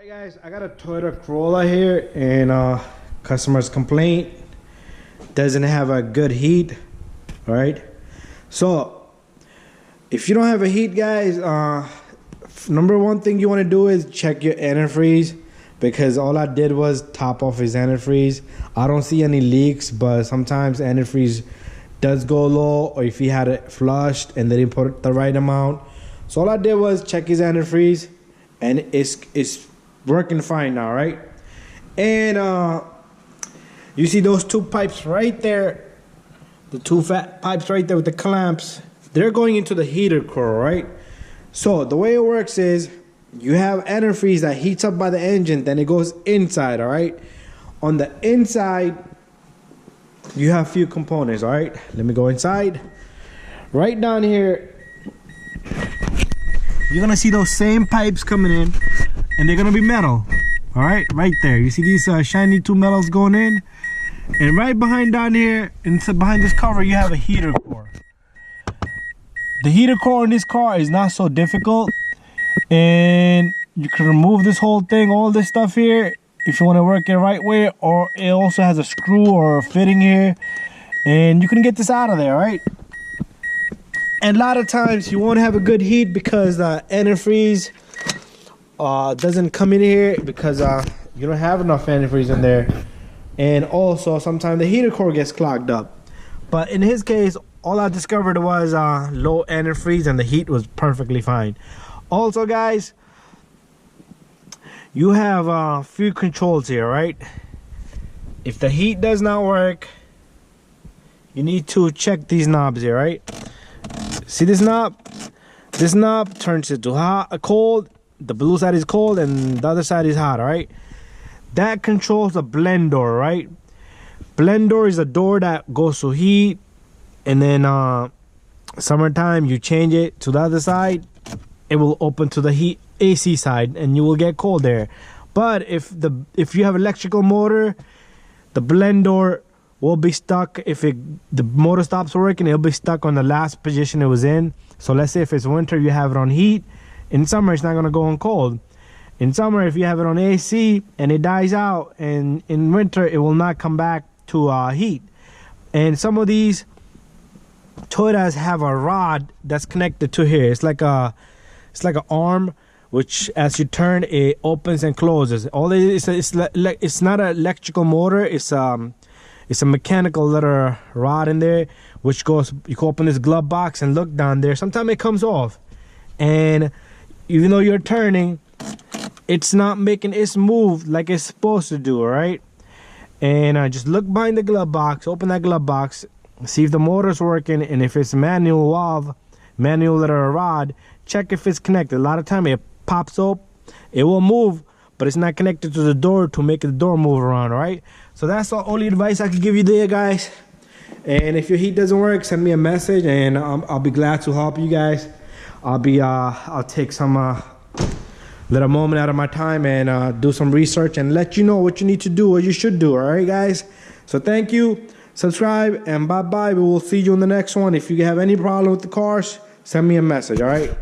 Alright guys, I got a Toyota Corolla here, and customer's complaint doesn't have a good heat. Alright, so if you don't have a heat, guys, number one thing you want to do is check your antifreeze, because all I did was top off his antifreeze. I don't see any leaks, but sometimes antifreeze does go low, or if he had it flushed and they didn't put the right amount. So all I did was check his antifreeze, and it's working fine now, right? And you see those two pipes right there, the two fat pipes right there with the clamps, they're going into the heater core, right? So the way it works is you have antifreeze that heats up by the engine, then it goes inside. All right, on the inside you have few components. All right, let me go inside. Right down here you're gonna see those same pipes coming in, and they're gonna be metal. All right, right there you see these shiny two metals going in, and right behind down here, and behind this cover, you have a heater core. The heater core in this car is not so difficult, and you can remove this whole thing, all this stuff here, if you want to work it right way, or it also has a screw or a fitting here, and you can get this out of there, right? And a lot of times you won't have a good heat because antifreeze doesn't come in here because you don't have enough antifreeze in there, and also sometimes the heater core gets clogged up. But in his case, all I discovered was low antifreeze, and the heat was perfectly fine. Also, guys, you have a few controls here, right? If the heat does not work, you need to check these knobs here, right? See this knob? This knob turns it to hot, cold. The blue side is cold, and the other side is hot, all right? That controls the blend door, right? Blend door is a door that goes to heat, and then summertime you change it to the other side, it will open to the heat AC side, and you will get cold there. But if you have electrical motor, the blend door will be stuck. If the motor stops working, it'll be stuck on the last position it was in. So let's say if it's winter, you have it on heat. In summer, it's not gonna go on cold. In summer, if you have it on AC and it dies out, and in winter it will not come back to heat. And some of these Toyotas have a rod that's connected to here. It's like an arm, which as you turn, it opens and closes. All it is, it's not an electrical motor. It's a mechanical little rod in there, which goes. You can open this glove box and look down there. Sometimes it comes off, and even though you're turning, it's not making its move like it's supposed to do. All right, and just look behind the glove box. Open that glove box. See if the motor's working, and if it's manual valve, manual little rod, check if it's connected. A lot of time it pops up, it will move, but it's not connected to the door to make the door move around. All right, so that's the only advice I can give you there, guys. And if your heat doesn't work, send me a message, and I'll be glad to help you guys. I'll take some little moment out of my time and do some research and let you know what you need to do, what you should do. All right, guys, so thank you. Subscribe, and bye bye. We will see you in the next one. If you have any problem with the cars, send me a message. All right.